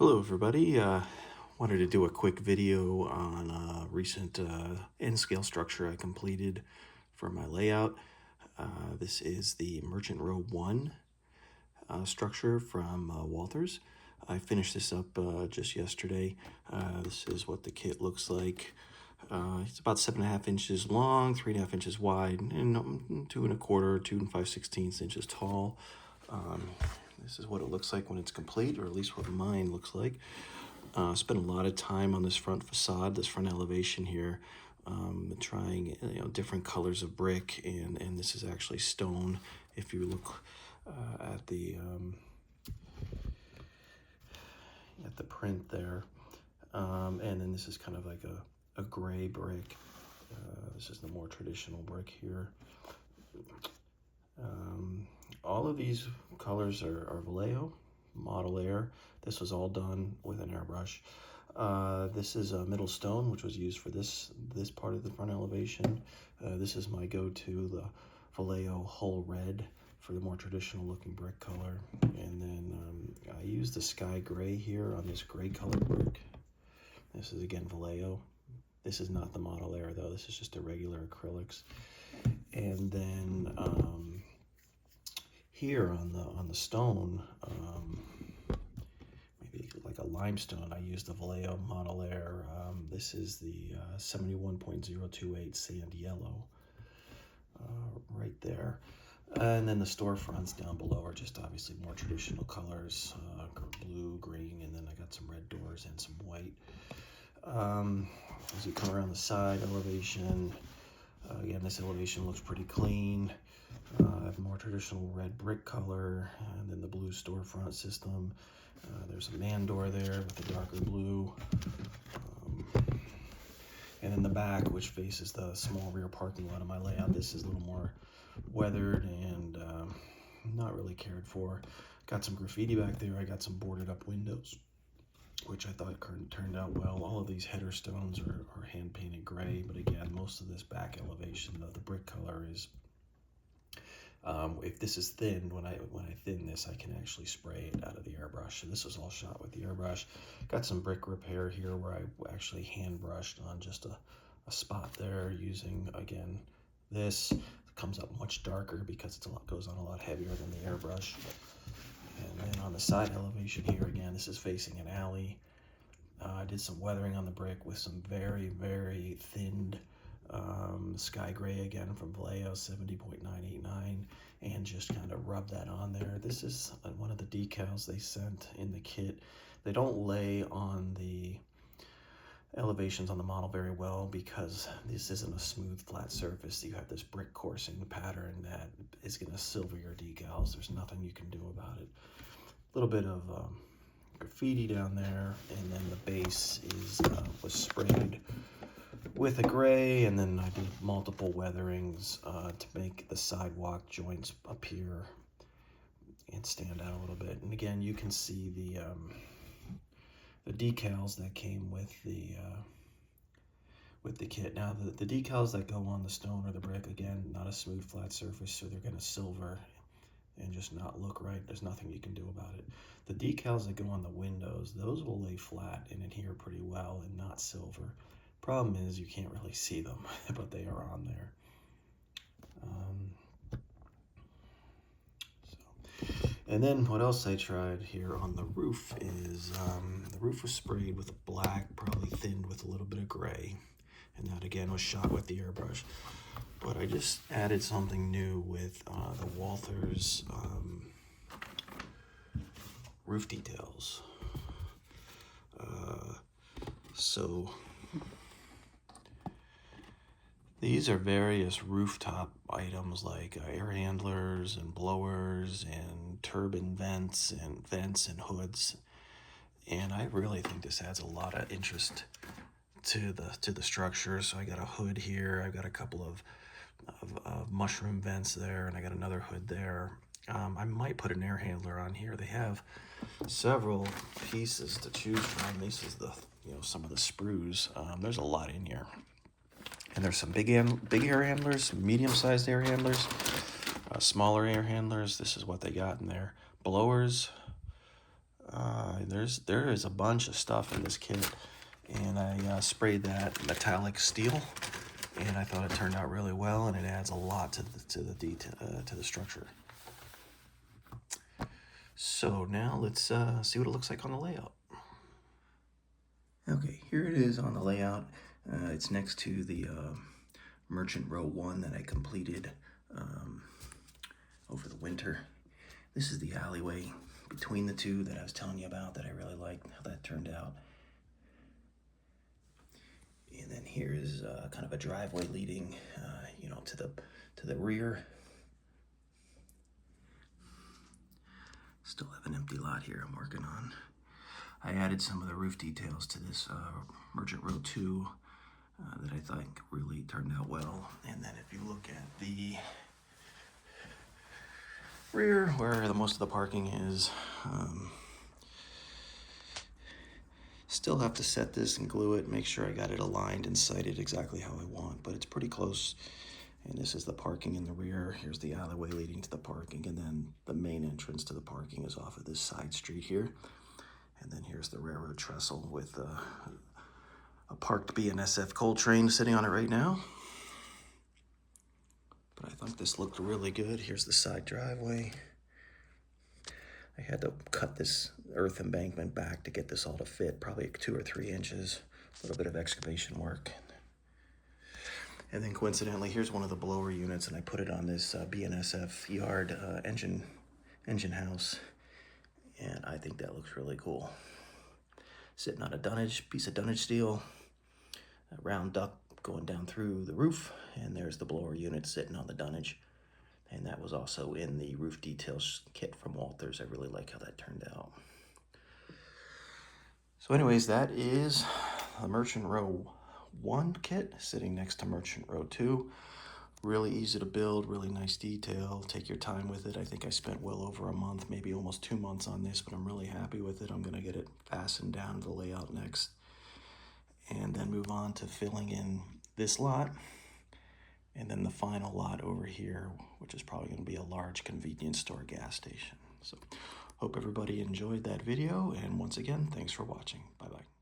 Hello everybody, wanted to do a quick video on a recent N-scale structure I completed for my layout. This is the Merchant Row 1 structure from Walthers. I finished this up just yesterday. This is what the kit looks like. It's about 7.5 inches long, 3.5 inches wide, and 2 1/4, 2 5/16 inches tall. This is what it looks like when it's complete, or at least what mine looks like. Spent a lot of time on this front facade, this front elevation here, trying different colors of brick, and this is actually stone. If you look at the print there, and then this is kind of like a gray brick. This is the more traditional brick here. All of these colors are Vallejo, Model Air. This was all done with an airbrush. This is a middle stone, which was used for this part of the front elevation. This is my go-to, the Vallejo Hull Red, for the more traditional looking brick color. And then I used the sky gray here on this gray colored brick. This is again Vallejo. This is not the Model Air though. This is just a regular acrylics. And then here on the stone, maybe like a limestone, I used the Vallejo Model Air. This is the 71.028 sand yellow right there. And then the storefronts down below are just obviously more traditional colors, blue, green, and then I got some red doors and some white. As you come around the side elevation, again, this elevation looks pretty clean. I have more traditional red brick color, and then the blue storefront system. There's a man door there with the darker blue. And in the back, which faces the small rear parking lot of my layout, this is a little more weathered and not really cared for. Got some graffiti back there. I got some boarded up windows, which I thought turned out well. All of these header stones are hand painted gray, but again, most of this back elevation, the brick color is, if this is thinned, when I thin this, I can actually spray it out of the airbrush. And this was all shot with the airbrush. Got some brick repair here where I actually hand brushed on just a spot there using, again, this. It comes up much darker because goes on a lot heavier than the airbrush. And then on the side elevation here, again, this is facing an alley. I did some weathering on the brick with some very, very thinned sky gray, again, from Vallejo, 70.989, and just kind of rub that on there. This is one of the decals they sent in the kit. They don't lay on the elevations on the model very well because this isn't a smooth, flat surface. You have this brick coursing pattern that is going to silver your decals. There's nothing you can do about it. A little bit of graffiti down there, and then the base was sprayed with a gray, and then I did multiple weatherings to make the sidewalk joints appear and stand out a little bit. And again, you can see the decals that came with the kit. Now the decals that go on the stone or the brick, again, not a smooth flat surface, so they're going to silver and just not look right. There's nothing you can do about it. The decals that go on the windows, those will lay flat and adhere pretty well and not silver. Problem is you can't really see them, but they are on there. And then what else I tried here on the roof is the roof was sprayed with black, probably thinned with a little bit of gray, and that again was shot with the airbrush. But I just added something new with the Walthers roof details. So these are various rooftop items like air handlers and blowers and turbine vents and hoods. And I really think this adds a lot of interest to the structure. So I got a hood here. I've got a couple of mushroom vents there, and I got another hood there. I might put an air handler on here. They have several pieces to choose from. This is some of the sprues. There's a lot in here. And there's some big air handlers, medium-sized air handlers, smaller air handlers. This is what they got in there. Blowers, there is a bunch of stuff in this kit, and I sprayed that metallic steel, and I thought it turned out really well, and it adds a lot to the detail to the structure. So now let's see what it looks like on the layout. Okay, here it is on the layout. It's next to the Merchant Row 1 that I completed over the winter. This is the alleyway between the two that I was telling you about that I really liked how that turned out. And then here's kind of a driveway leading, you know, to the rear. Still have an empty lot here I'm working on. I added some of the roof details to this Merchant Row 2 that I think really turned out well. And then if you look at the rear, where most of the parking is, still have to set this and glue it, make sure I got it aligned and sited exactly how I want, but it's pretty close. And this is the parking in the rear. Here's the alleyway leading to the parking, and then the main entrance to the parking is off of this side street here. And then here's the railroad trestle with a parked BNSF coal train sitting on it right now. But I think this looked really good. Here's the side driveway. I had to cut this earth embankment back to get this all to fit, probably 2 or 3 inches. A little bit of excavation work. And then coincidentally, here's one of the blower units, and I put it on this BNSF yard engine house. And I think that looks really cool. Sitting on a piece of dunnage steel, a round duct going down through the roof, and there's the blower unit sitting on the dunnage. And that was also in the roof details kit from Walthers. I really like how that turned out. So anyways, that is the Merchant Row 1 kit sitting next to Merchant Row 2. Really easy to build, really nice detail. Take your time with it. I think I spent well over a month, maybe almost 2 months on this, but I'm really happy with it. I'm gonna get it fastened down to the layout next, and then move on to filling in this lot, and then the final lot over here, which is probably gonna be a large convenience store gas station. So hope everybody enjoyed that video, and once again, thanks for watching. Bye-bye.